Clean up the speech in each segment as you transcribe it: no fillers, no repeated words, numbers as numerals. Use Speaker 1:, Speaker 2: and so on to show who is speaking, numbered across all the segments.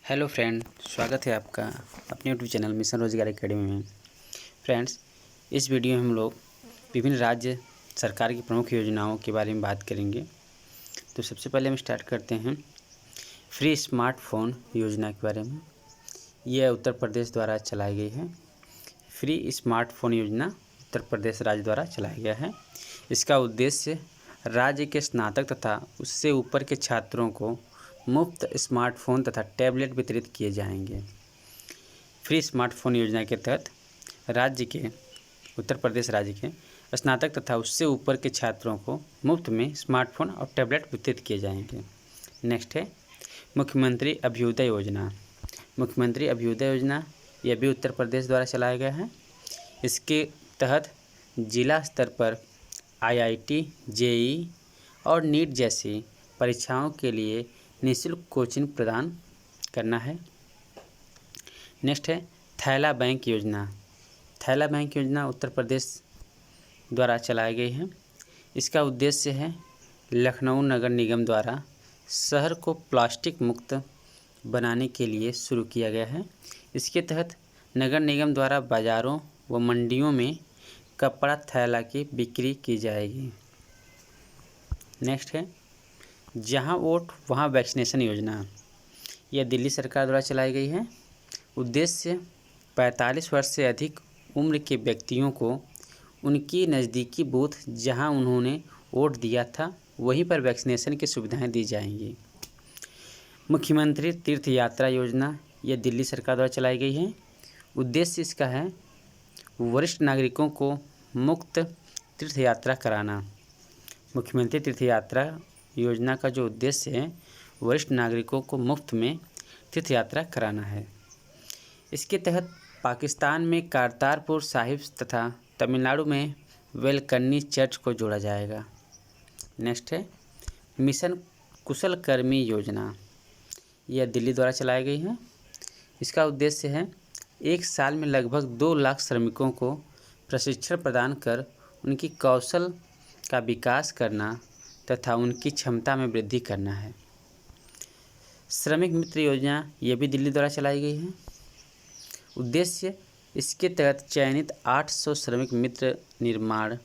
Speaker 1: Hello friend, स्वागत है आपका अपने यूट्यूब चैनल मिशन रोजगार एकेडमी में। फ्रेंड्स, इस वीडियो में हम लोग विभिन्न राज्य सरकार की प्रमुख योजनाओं के बारे में बात करेंगे। तो सबसे पहले हम स्टार्ट करते हैं फ्री स्मार्टफोन योजना के बारे में। यह उत्तर प्रदेश द्वारा चलाई गई है। फ्री स्मार्टफोन योजना उत्तर प्रदेश राज्य द्वारा चलाया गया है। इसका उद्देश्य राज्य के स्नातक तथा उससे ऊपर के छात्रों को मुफ्त स्मार्टफोन तथा टैबलेट वितरित किए जाएंगे। फ्री स्मार्टफोन योजना के तहत उत्तर प्रदेश राज्य के स्नातक तथा उससे ऊपर के छात्रों को मुफ्त में स्मार्टफोन और टैबलेट वितरित किए जाएंगे। नेक्स्ट है मुख्यमंत्री अभ्युदय योजना। मुख्यमंत्री अभ्युदय योजना यह भी उत्तर प्रदेश द्वारा चलाया गया है। इसके तहत जिला स्तर पर IIT, JEE और नीट जैसी परीक्षाओं के लिए निःशुल्क कोचिंग प्रदान करना है। नेक्स्ट है थैला बैंक योजना। थैला बैंक योजना उत्तर प्रदेश द्वारा चलाई गई है। इसका उद्देश्य है लखनऊ नगर निगम द्वारा शहर को प्लास्टिक मुक्त बनाने के लिए शुरू किया गया है। इसके तहत नगर निगम द्वारा बाज़ारों व मंडियों में कपड़ा थैला की बिक्री की जाएगी। नेक्स्ट है जहां वोट वहां वैक्सीनेशन योजना। यह दिल्ली सरकार द्वारा चलाई गई है। उद्देश्य 45 वर्ष से अधिक उम्र के व्यक्तियों को उनकी नज़दीकी बूथ जहां उन्होंने वोट दिया था वहीं पर वैक्सीनेशन की सुविधाएं दी जाएंगी। मुख्यमंत्री तीर्थ यात्रा योजना यह दिल्ली सरकार द्वारा चलाई गई है। उद्देश्य इसका है वरिष्ठ नागरिकों को मुफ्त तीर्थ यात्रा कराना। मुख्यमंत्री तीर्थ यात्रा योजना का जो उद्देश्य है वरिष्ठ नागरिकों को मुफ्त में तीर्थ यात्रा कराना है। इसके तहत पाकिस्तान में करतारपुर साहिब तथा तमिलनाडु में वेलकन्नी चर्च को जोड़ा जाएगा। नेक्स्ट है मिशन कुशल कर्मी योजना। यह दिल्ली द्वारा चलाई गई है। इसका उद्देश्य है एक साल में लगभग 2 लाख श्रमिकों को प्रशिक्षण प्रदान कर उनकी कौशल का विकास करना तथा उनकी क्षमता में वृद्धि करना है। श्रमिक मित्र योजना यह भी दिल्ली द्वारा चलाई गई है। उद्देश्य इसके तहत चयनित 800 श्रमिक मित्र निर्माण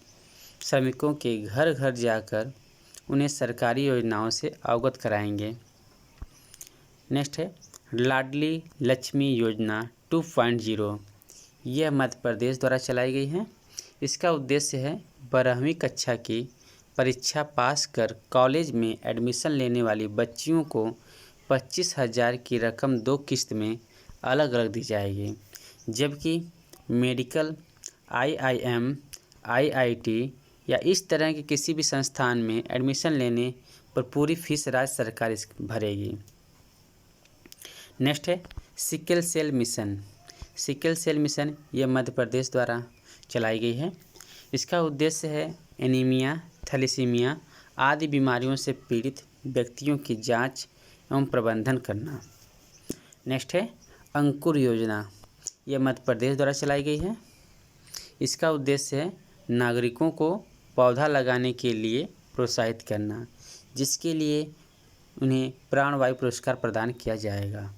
Speaker 1: श्रमिकों के घर घर जाकर उन्हें सरकारी योजनाओं से अवगत कराएंगे। नेक्स्ट है लाडली लक्ष्मी योजना 2.0। यह मध्य प्रदेश द्वारा चलाई गई है। इसका उद्देश्य है 12वीं कक्षा की परीक्षा पास कर कॉलेज में एडमिशन लेने वाली बच्चियों को 25,000 की रकम 2 किस्त में अलग अलग दी जाएगी, जबकि मेडिकल, IIM, IIT या इस तरह के किसी भी संस्थान में एडमिशन लेने पर पूरी फीस राज्य सरकार भरेगी। नेक्स्ट है sickle cell mission. Sickle cell mission यह मध्य प्रदेश द्वारा चलाई गई है। इसका उद्देश्य है एनीमिया, थैलेसीमिया आदि बीमारियों से पीड़ित व्यक्तियों की जांच एवं प्रबंधन करना। नेक्स्ट है अंकुर योजना। यह मध्य प्रदेश द्वारा चलाई गई है। इसका उद्देश्य है नागरिकों को पौधा लगाने के लिए प्रोत्साहित करना, जिसके लिए उन्हें प्राणवायु पुरस्कार प्रदान किया जाएगा।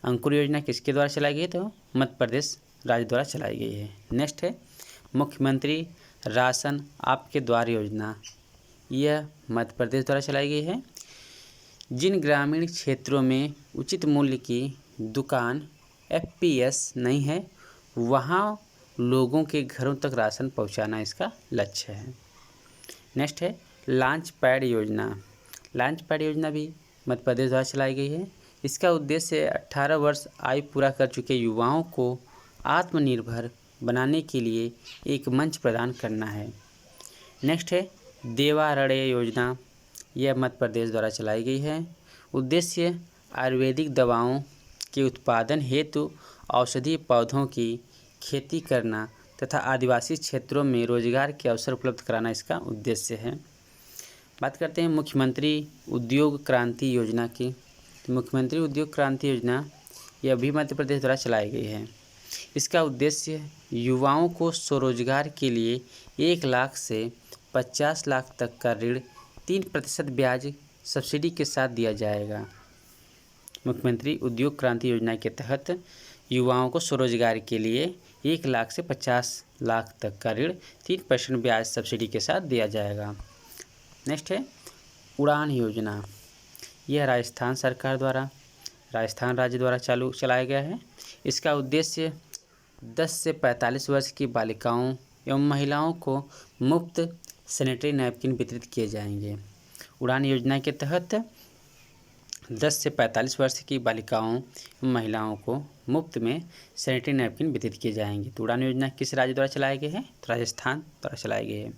Speaker 1: अंकुर योजना किसके द्वारा चलाई गई? तो मध्य प्रदेश राज्य द्वारा चलाई गई है। नेक्स्ट है मुख्यमंत्री राशन आपके द्वार योजना। यह मध्य प्रदेश द्वारा चलाई गई है। जिन ग्रामीण क्षेत्रों में उचित मूल्य की दुकान FPS नहीं है वहाँ लोगों के घरों तक राशन पहुँचाना इसका लक्ष्य है। नेक्स्ट है लॉन्च पैड योजना। लॉन्च पैड योजना भी मध्य प्रदेश द्वारा चलाई गई है। इसका उद्देश्य 18 वर्ष आयु पूरा कर चुके युवाओं को आत्मनिर्भर बनाने के लिए एक मंच प्रदान करना है। नेक्स्ट है देवारण्य योजना। यह मध्य प्रदेश द्वारा चलाई गई है। उद्देश्य आयुर्वेदिक दवाओं के उत्पादन हेतु औषधीय पौधों की खेती करना तथा आदिवासी क्षेत्रों में रोजगार के अवसर उपलब्ध कराना इसका उद्देश्य है। बात करते हैं मुख्यमंत्री उद्योग क्रांति योजना की। मुख्यमंत्री उद्योग क्रांति योजना यह भी मध्य प्रदेश द्वारा चलाई गई है। इसका उद्देश्य युवाओं को स्वरोजगार के लिए 1 लाख से 50 लाख तक का ऋण 3% ब्याज सब्सिडी के साथ दिया जाएगा। मुख्यमंत्री उद्योग क्रांति योजना के तहत युवाओं को स्वरोजगार के लिए 1 लाख से 50 लाख तक का ऋण 3% ब्याज सब्सिडी के साथ दिया जाएगा। नेक्स्ट है उड़ान योजना। यह राजस्थान राज्य द्वारा चलाया गया है। इसका उद्देश्य 10 से 45 वर्ष की बालिकाओं एवं महिलाओं को मुफ्त सैनिटरी नैपकिन वितरित किए जाएंगे। उड़ान योजना के तहत 10 से 45 वर्ष की बालिकाओं एवं महिलाओं को मुफ्त में सैनिटरी नैपकिन वितरित किए जाएंगे। तो उड़ान योजना किस राज्य द्वारा चलाई गई है? तो राजस्थान द्वारा चलाई गई है।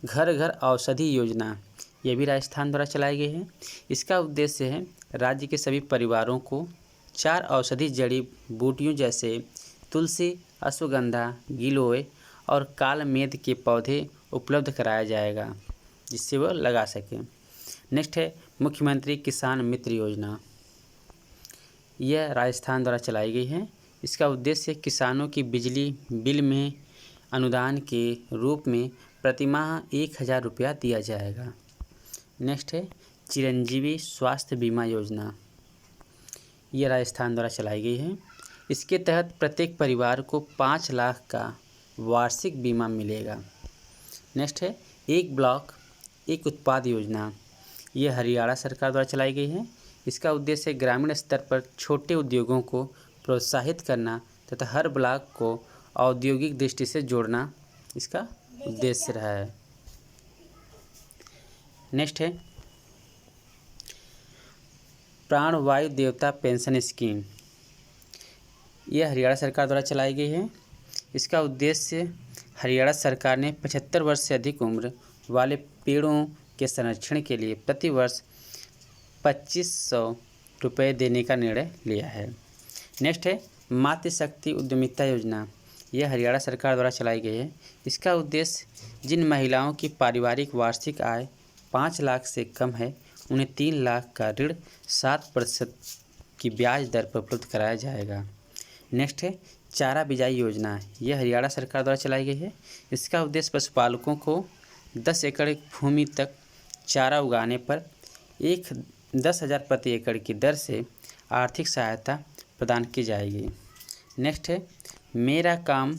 Speaker 1: घर घर औषधि योजना, यह भी राजस्थान द्वारा चलाई गई है। इसका उद्देश्य है राज्य के सभी परिवारों को 4 औषधि जड़ी बूटियों जैसे तुलसी, अश्वगंधा, गिलोय और कालमेघ के पौधे उपलब्ध कराया जाएगा जिससे वह लगा सकें। नेक्स्ट है मुख्यमंत्री किसान मित्र योजना। यह राजस्थान द्वारा चलाई गई है। इसका उद्देश्य किसानों की बिजली बिल में अनुदान के रूप में प्रतिमाह 1000 रुपया दिया जाएगा। नेक्स्ट है चिरंजीवी स्वास्थ्य बीमा योजना। यह राजस्थान द्वारा चलाई गई है। इसके तहत प्रत्येक परिवार को 5 लाख का वार्षिक बीमा मिलेगा। नेक्स्ट है एक ब्लॉक एक उत्पाद योजना। यह हरियाणा सरकार द्वारा चलाई गई है। इसका उद्देश्य ग्रामीण स्तर पर छोटे उद्योगों को प्रोत्साहित करना तथा हर ब्लॉक को औद्योगिक दृष्टि से जोड़ना इसका उद्देश्य रहा है। नेक्स्ट है प्राणवायु देवता पेंशन स्कीम। यह हरियाणा सरकार द्वारा चलाई गई है। इसका उद्देश्य हरियाणा सरकार ने 75 वर्ष से अधिक उम्र वाले पेड़ों के संरक्षण के लिए प्रति वर्ष 2500 रुपये देने का निर्णय लिया है। नेक्स्ट है मातृशक्ति उद्यमिता योजना। यह हरियाणा सरकार द्वारा चलाई गई है। इसका उद्देश्य जिन महिलाओं की पारिवारिक वार्षिक आय 5 लाख से कम है उन्हें 3 लाख का ऋण 7% की ब्याज दर पर उपलब्ध कराया जाएगा। नेक्स्ट है चारा बिजाई योजना। यह हरियाणा सरकार द्वारा चलाई गई है। इसका उद्देश्य पशुपालकों को 10 एकड़ भूमि तक चारा उगाने पर 10,000 प्रति एकड़ की दर से आर्थिक सहायता प्रदान की जाएगी। नेक्स्ट है मेरा काम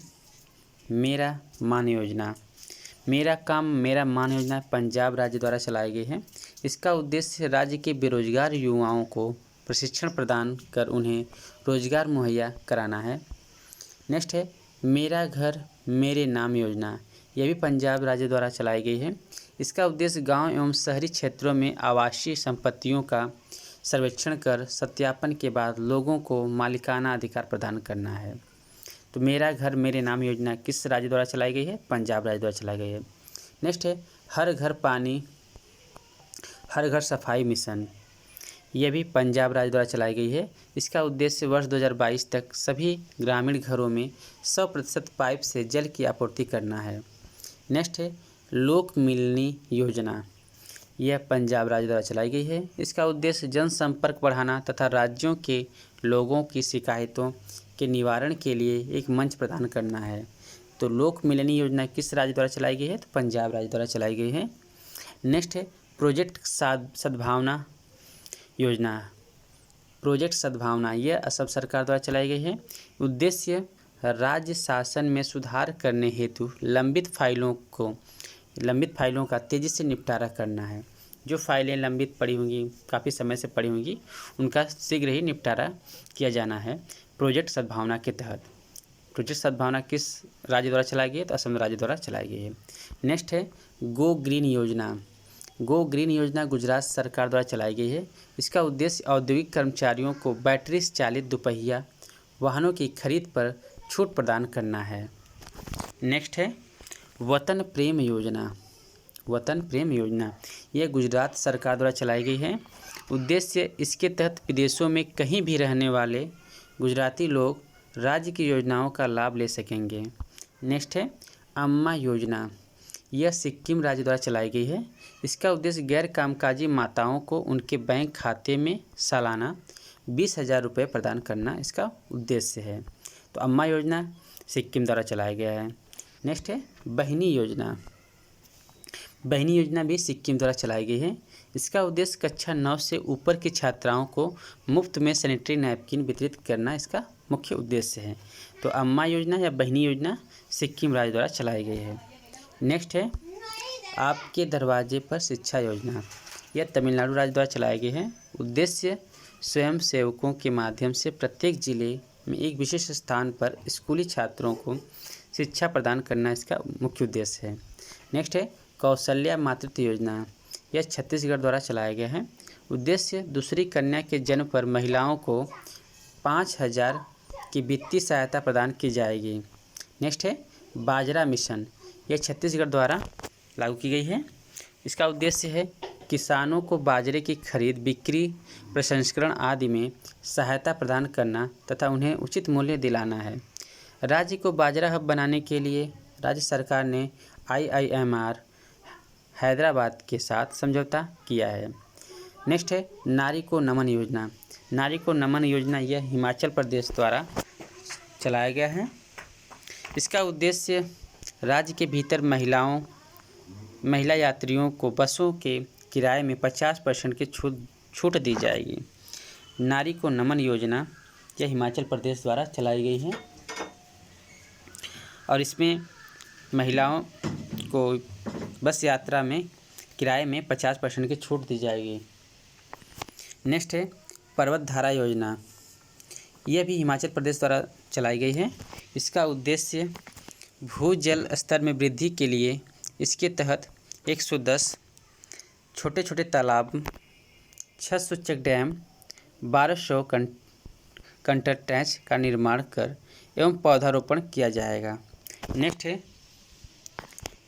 Speaker 1: मेरा मान योजना। मेरा काम मेरा मान योजना पंजाब राज्य द्वारा चलाई गई है। इसका उद्देश्य राज्य के बेरोजगार युवाओं को प्रशिक्षण प्रदान कर उन्हें रोजगार मुहैया कराना है। नेक्स्ट है मेरा घर मेरे नाम योजना। यह भी पंजाब राज्य द्वारा चलाई गई है। इसका उद्देश्य गांव एवं शहरी क्षेत्रों में आवासीय संपत्तियों का सर्वेक्षण कर सत्यापन के बाद लोगों को मालिकाना अधिकार प्रदान करना है। तो मेरा घर मेरे नाम योजना किस राज्य द्वारा चलाई गई है? पंजाब राज्य द्वारा चलाई गई है। नेक्स्ट है हर घर पानी हर घर सफाई मिशन। यह भी पंजाब राज्य द्वारा चलाई गई है। इसका उद्देश्य वर्ष 2022 तक सभी ग्रामीण घरों में 100% पाइप से जल की आपूर्ति करना है। नेक्स्ट है लोक मिलनी योजना। यह पंजाब राज्य द्वारा चलाई गई है। इसका उद्देश्य जनसंपर्क बढ़ाना तथा राज्यों के लोगों की शिकायतों के निवारण के लिए एक मंच प्रदान करना है। तो लोक मिलनी योजना किस राज्य द्वारा चलाई गई है? तो पंजाब राज्य द्वारा चलाई गई है। नेक्स्ट है प्रोजेक्ट सद्भावना योजना। प्रोजेक्ट सद्भावना यह असम सरकार द्वारा चलाई गई है। उद्देश्य राज्य शासन में सुधार करने हेतु लंबित फाइलों का तेज़ी से निपटारा करना है। जो फाइलें लंबित पड़ी होंगी काफ़ी समय से पड़ी होंगी उनका शीघ्र ही निपटारा किया जाना है प्रोजेक्ट सद्भावना के तहत। प्रोजेक्ट सद्भावना किस राज्य द्वारा चलाई गई है? तो असम राज्य द्वारा चलाई गई है। नेक्स्ट है गो ग्रीन योजना। गो ग्रीन योजना गुजरात सरकार द्वारा चलाई गई है। इसका उद्देश्य औद्योगिक कर्मचारियों को बैटरी चालित दोपहिया वाहनों की खरीद पर छूट प्रदान करना है। नेक्स्ट है वतन प्रेम योजना। वतन प्रेम योजना यह गुजरात सरकार द्वारा चलाई गई है। उद्देश्य इसके तहत विदेशों में कहीं भी रहने वाले गुजराती लोग राज्य की योजनाओं का लाभ ले सकेंगे। नेक्स्ट है अम्मा योजना। यह सिक्किम राज्य द्वारा चलाई गई है। इसका उद्देश्य गैर कामकाजी माताओं को उनके बैंक खाते में सालाना 20,000 रुपये प्रदान करना इसका उद्देश्य है। तो अम्मा योजना सिक्किम द्वारा चलाया गया है। नेक्स्ट है बहिनी योजना। बहिनी योजना भी सिक्किम द्वारा चलाई गई है। इसका उद्देश्य कक्षा 9 से ऊपर की छात्राओं को मुफ्त में सैनिटरी नैपकिन वितरित करना इसका मुख्य उद्देश्य है। तो अम्मा योजना या बहिनी योजना सिक्किम राज्य द्वारा चलाई गई है। नेक्स्ट है आपके दरवाजे पर शिक्षा योजना। यह तमिलनाडु राज्य द्वारा चलाई गई है। उद्देश्य स्वयं सेवकों के माध्यम से प्रत्येक जिले में एक विशेष स्थान पर स्कूली छात्रों को शिक्षा प्रदान करना इसका मुख्य उद्देश्य है। नेक्स्ट है कौशल्या मातृत्व योजना। यह छत्तीसगढ़ द्वारा चलाया गया है। उद्देश्य दूसरी कन्या के जन्म पर महिलाओं को 5,000 की वित्तीय सहायता प्रदान की जाएगी। नेक्स्ट है बाजरा मिशन। यह छत्तीसगढ़ द्वारा लागू की गई है। इसका उद्देश्य है किसानों को बाजरे की खरीद, बिक्री, प्रसंस्करण आदि में सहायता प्रदान करना तथा उन्हें उचित मूल्य दिलाना है। राज्य को बाजरा हब बनाने के लिए राज्य सरकार ने IIMR हैदराबाद के साथ समझौता किया है। नेक्स्ट है नारी को नमन योजना। नारी को नमन योजना यह हिमाचल प्रदेश द्वारा चलाया गया है। इसका उद्देश्य राज्य के भीतर महिला यात्रियों को बसों के किराए में 50% की छूट दी जाएगी। नारी को नमन योजना यह हिमाचल प्रदेश द्वारा चलाई गई है और इसमें महिलाओं को बस यात्रा में किराए में 50% की छूट दी जाएगी। नेक्स्ट है पर्वत धारा योजना। यह भी हिमाचल प्रदेश द्वारा चलाई गई है। इसका उद्देश्य भूजल स्तर में वृद्धि के लिए इसके तहत 110 छोटे छोटे तालाब, 600 चेक डैम, 1200 कंटरटैच का निर्माण कर एवं पौधारोपण किया जाएगा। नेक्स्ट है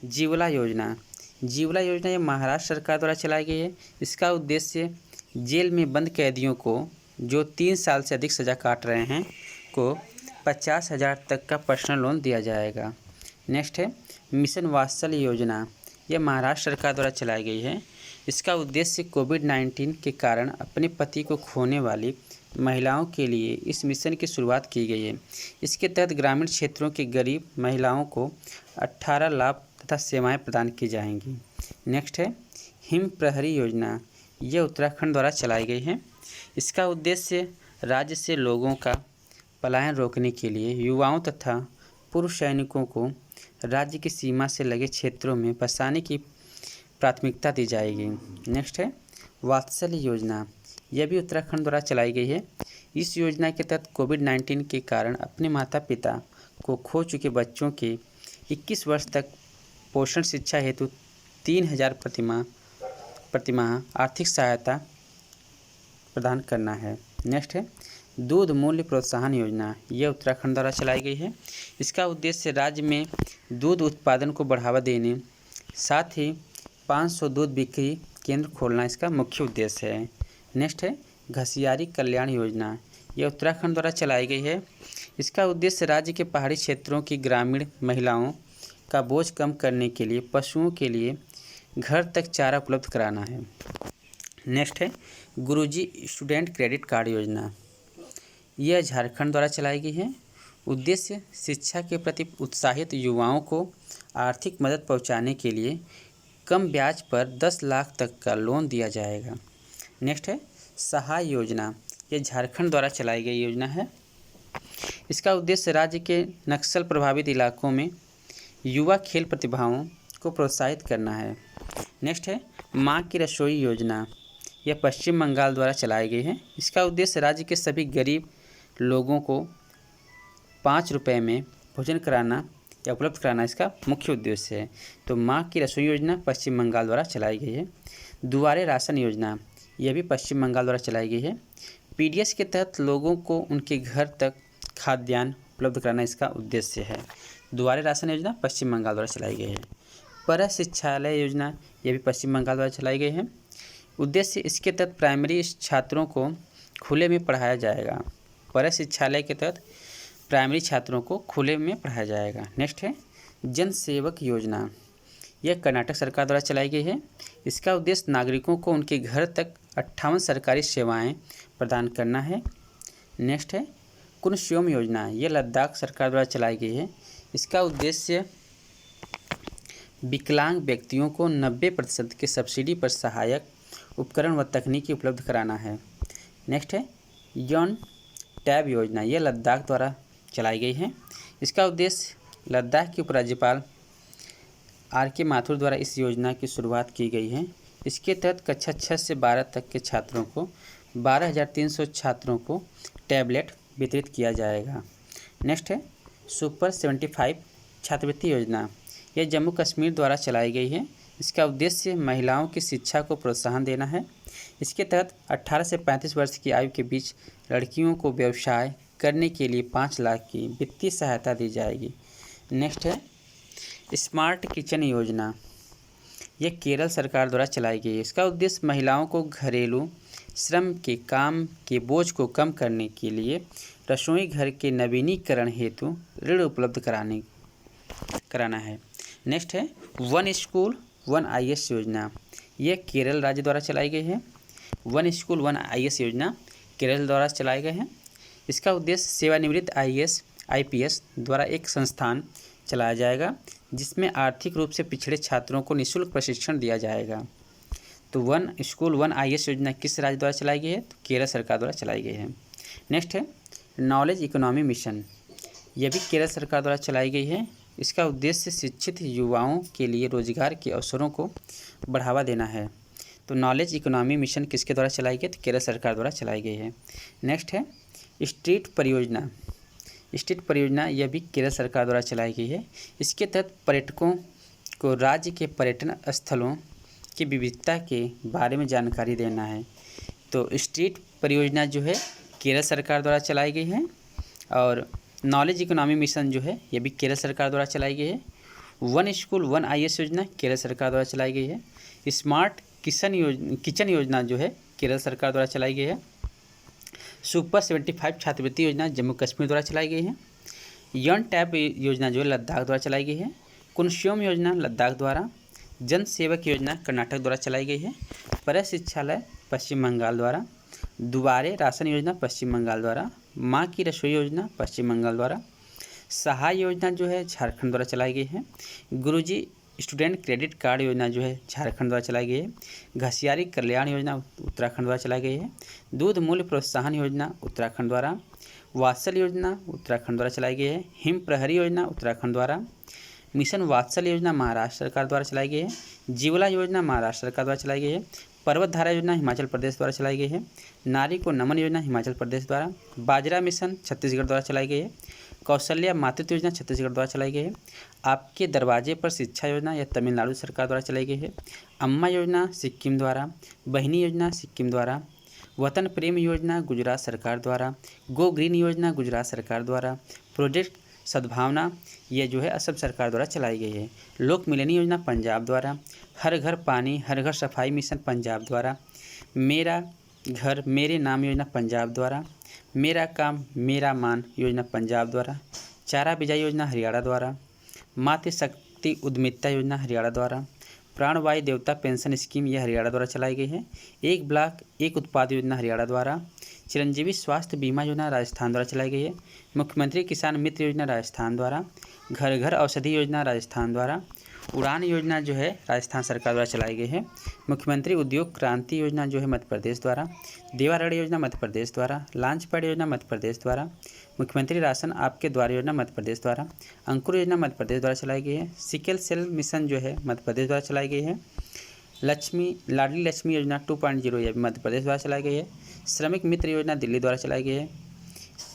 Speaker 1: जीवला योजना। जीवला योजना यह महाराष्ट्र सरकार द्वारा चलाई गई है। इसका उद्देश्य जेल में बंद कैदियों को जो 3 साल से अधिक सज़ा काट रहे हैं को 50,000 तक का पर्सनल लोन दिया जाएगा। नेक्स्ट है मिशन वात्सल्य योजना। यह महाराष्ट्र सरकार द्वारा चलाई गई है। इसका उद्देश्य कोविड-19 के कारण अपने पति को खोने वाली महिलाओं के लिए इस मिशन की शुरुआत की गई है। इसके तहत ग्रामीण क्षेत्रों की गरीब महिलाओं को 18 लाभ तथा सेवाएं प्रदान की जाएंगी। नेक्स्ट है हिम प्रहरी योजना। यह उत्तराखंड द्वारा चलाई गई है। इसका उद्देश्य राज्य से लोगों का पलायन रोकने के लिए युवाओं तथा पूर्व सैनिकों को राज्य की सीमा से लगे क्षेत्रों में बसाने की प्राथमिकता दी जाएगी। नेक्स्ट है वात्सल्य योजना। यह भी उत्तराखंड द्वारा चलाई गई है। इस योजना के तहत कोविड-19 के कारण अपने माता पिता को खो चुके बच्चों के 21 वर्ष तक पोषण शिक्षा हेतु 3,000 प्रतिमाह आर्थिक सहायता प्रदान करना है। नेक्स्ट है दूध मूल्य प्रोत्साहन योजना। यह उत्तराखंड द्वारा चलाई गई है। इसका उद्देश्य राज्य में दूध उत्पादन को बढ़ावा देने साथ ही 500 दूध बिक्री केंद्र खोलना इसका मुख्य उद्देश्य है। नेक्स्ट है घसियारी कल्याण योजना। यह उत्तराखंड द्वारा चलाई गई है। इसका उद्देश्य राज्य के पहाड़ी क्षेत्रों की ग्रामीण महिलाओं का बोझ कम करने के लिए पशुओं के लिए घर तक चारा उपलब्ध कराना है। नेक्स्ट है गुरुजी स्टूडेंट क्रेडिट कार्ड योजना। यह झारखंड द्वारा चलाई गई है। उद्देश्य शिक्षा के प्रति उत्साहित युवाओं को आर्थिक मदद पहुंचाने के लिए कम ब्याज पर 10 लाख तक का लोन दिया जाएगा। नेक्स्ट है सहाय योजना। यह झारखंड द्वारा चलाई गई योजना है। इसका उद्देश्य राज्य के नक्सल प्रभावित इलाकों में युवा खेल प्रतिभाओं को प्रोत्साहित करना है। नेक्स्ट है माँ की रसोई योजना। यह पश्चिम बंगाल द्वारा चलाई गई है। इसका उद्देश्य राज्य के सभी गरीब लोगों को 5 रुपये में भोजन कराना या उपलब्ध कराना इसका मुख्य उद्देश्य है। तो माँ की रसोई योजना पश्चिम बंगाल द्वारा चलाई गई है। दुआरे राशन योजना यह भी पश्चिम बंगाल द्वारा चलाई गई है। PDS के तहत लोगों को उनके घर तक खाद्यान्न उपलब्ध कराना इसका उद्देश्य है। दुआरे राशन योजना पश्चिम बंगाल द्वारा चलाई गई है। पर शिक्षालय योजना यह भी पश्चिम बंगाल द्वारा चलाई गई है। उद्देश्य इसके तहत प्राइमरी छात्रों को खुले में पढ़ाया जाएगा। पर शिक्षालय के तहत प्राइमरी छात्रों को खुले में पढ़ाया जाएगा। नेक्स्ट है जन सेवक योजना। यह कर्नाटक सरकार द्वारा चलाई गई है। इसका उद्देश्य नागरिकों को उनके घर तक 58 सरकारी सेवाएं प्रदान करना है। नेक्स्ट है कुनस्योम योजना। यह लद्दाख सरकार द्वारा चलाई गई है। इसका उद्देश्य विकलांग व्यक्तियों को 90% की सब्सिडी पर सहायक उपकरण व तकनीकी उपलब्ध कराना है। नेक्स्ट है यौन टैब योजना, यह लद्दाख द्वारा चलाई गई है। इसका उद्देश्य लद्दाख के उपराज्यपाल RK माथुर द्वारा इस योजना की शुरुआत की गई है। इसके तहत कक्षा 6 से 12 तक के छात्रों को 12,300 छात्रों को टैबलेट वितरित किया जाएगा। नेक्स्ट है सुपर 75 छात्रवृत्ति योजना, यह जम्मू कश्मीर द्वारा चलाई गई है। इसका उद्देश्य महिलाओं की शिक्षा को प्रोत्साहन देना है। इसके तहत 18 से 35 वर्ष की आयु के बीच लड़कियों को व्यवसाय करने के लिए 5 लाख की वित्तीय सहायता दी जाएगी। नेक्स्ट है स्मार्ट किचन योजना, यह केरल सरकार द्वारा चलाई गई है। इसका उद्देश्य महिलाओं को घरेलू श्रम के काम के बोझ को कम करने के लिए रसोई घर के नवीनीकरण हेतु ऋण उपलब्ध कराना है। नेक्स्ट है वन स्कूल वन IAS योजना, यह केरल राज्य द्वारा चलाई गई है। वन स्कूल वन IAS योजना केरल द्वारा चलाई गई है। इसका उद्देश्य सेवानिवृत्त IAS IPS द्वारा एक संस्थान चलाया जाएगा जिसमें आर्थिक रूप से पिछड़े छात्रों को निःशुल्क प्रशिक्षण दिया जाएगा। तो वन स्कूल वन IAS योजना किस राज्य द्वारा चलाई गई है? तो केरल सरकार द्वारा चलाई गई है। नेक्स्ट है नॉलेज इकोनॉमी मिशन, यह भी केरल सरकार द्वारा चलाई गई है। इसका उद्देश्य शिक्षित युवाओं के लिए रोजगार के अवसरों को बढ़ावा देना है। तो नॉलेज इकोनॉमी मिशन किसके द्वारा चलाई गई? तो केरल सरकार द्वारा चलाई गई है। नेक्स्ट है स्ट्रीट परियोजना, यह भी केरल सरकार द्वारा चलाई गई है। इसके तहत पर्यटकों को राज्य के पर्यटन स्थलों की विविधता के बारे में जानकारी देना है। तो स्ट्रीट परियोजना जो है केरल सरकार द्वारा चलाई गई है और नॉलेज इकोनॉमी मिशन जो है यह भी केरल सरकार द्वारा चलाई गई है। वन स्कूल वन IAS योजना केरल सरकार द्वारा चलाई गई है। स्मार्ट किचन योजना जो है केरल सरकार द्वारा चलाई गई है। सुपर 75 छात्रवृत्ति योजना जम्मू कश्मीर द्वारा चलाई गई है। यौन टैब योजना जो है लद्दाख द्वारा चलाई गई है। कुनस्योम योजना लद्दाख द्वारा। जन सेवक योजना कर्नाटक द्वारा चलाई गई है। प्रशिक्षालय पश्चिम बंगाल द्वारा। दुबारे राशन योजना पश्चिम बंगाल द्वारा। माँ की रसोई योजना पश्चिम बंगाल द्वारा। सहाय योजना जो है झारखंड द्वारा चलाई गई है। गुरुजी स्टूडेंट क्रेडिट कार्ड योजना जो है झारखंड द्वारा चलाई गई है। घसियारी कल्याण योजना उत्तराखंड द्वारा चलाई गई है। दूध मूल्य प्रोत्साहन योजना उत्तराखंड द्वारा। वात्सल योजना उत्तराखंड द्वारा चलाई गई है। हिम प्रहरी योजना उत्तराखंड द्वारा। मिशन वात्सल योजना महाराष्ट्र सरकार द्वारा चलाई गई है। जीवला योजना महाराष्ट्र सरकार द्वारा चलाई गई है। पर्वत धारा योजना हिमाचल प्रदेश द्वारा चलाई गई है। नारी को नमन योजना हिमाचल प्रदेश द्वारा। बाजरा मिशन छत्तीसगढ़ द्वारा चलाई गई है। कौशल्या मातृत्व योजना छत्तीसगढ़ द्वारा चलाई गई है। आपके दरवाजे पर शिक्षा योजना यह तमिलनाडु सरकार द्वारा चलाई गई है। अम्मा योजना सिक्किम द्वारा। बहिनी योजना सिक्किम द्वारा। वतन प्रेम योजना गुजरात सरकार द्वारा। गो ग्रीन योजना गुजरात सरकार द्वारा। प्रोजेक्ट सद्भावना यह जो है असम सरकार द्वारा चलाई गई है। लोक मिलनी योजना पंजाब द्वारा। हर घर पानी हर घर सफाई मिशन पंजाब द्वारा। मेरा घर मेरे नाम योजना पंजाब द्वारा। मेरा काम मेरा मान योजना पंजाब द्वारा। चारा बिजाई योजना हरियाणा द्वारा। मातृ शक्ति उद्यमिता योजना हरियाणा द्वारा। प्राणवायु देवता पेंशन स्कीम यह हरियाणा द्वारा चलाई गई है। एक ब्लॉक एक उत्पाद योजना हरियाणा द्वारा। चिरंजीवी स्वास्थ्य बीमा योजना राजस्थान द्वारा चलाई गई है। मुख्यमंत्री किसान मित्र योजना राजस्थान द्वारा। घर घर औषधि योजना राजस्थान द्वारा। उड़ान योजना जो है राजस्थान सरकार द्वारा चलाई गई है। मुख्यमंत्री उद्योग क्रांति योजना जो है मध्य प्रदेश द्वारा। देवारण्य योजना मध्य प्रदेश द्वारा। लॉन्च पैड योजना मध्य प्रदेश द्वारा। मुख्यमंत्री राशन आपके द्वार योजना मध्य प्रदेश द्वारा। अंकुर योजना मध्य प्रदेश द्वारा चलाई गई है। सिकल सेल मिशन जो है मध्य प्रदेश द्वारा चलाई गई है। लाडली लक्ष्मी योजना 2.0 यह मध्य प्रदेश द्वारा चलाई गई है। श्रमिक मित्र योजना दिल्ली द्वारा चलाई गई है।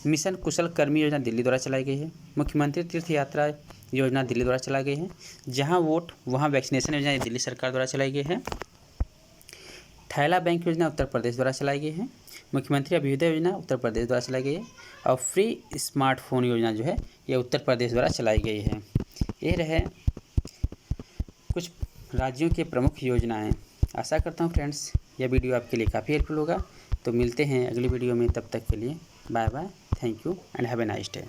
Speaker 1: मिशन कुशल कर्मी योजना दिल्ली द्वारा चलाई गई है। मुख्यमंत्री तीर्थ यात्रा योजना दिल्ली द्वारा चलाई गई है। जहां वोट वहां वैक्सीनेशन योजना दिल्ली सरकार द्वारा चलाई गई है। थैला बैंक योजना उत्तर प्रदेश द्वारा चलाई गई है। मुख्यमंत्री अभ्युदय योजना उत्तर प्रदेश द्वारा चलाई गई है। और फ्री स्मार्टफोन योजना जो है यह उत्तर प्रदेश द्वारा चलाई गई है। ये रहे कुछ राज्यों के प्रमुख योजनाएं। आशा करता हूँ फ्रेंड्स यह वीडियो आपके लिए काफ़ी हेल्पफुल होगा। तो मिलते हैं अगली वीडियो में, तब तक के लिए bye bye, thank you and have a nice day.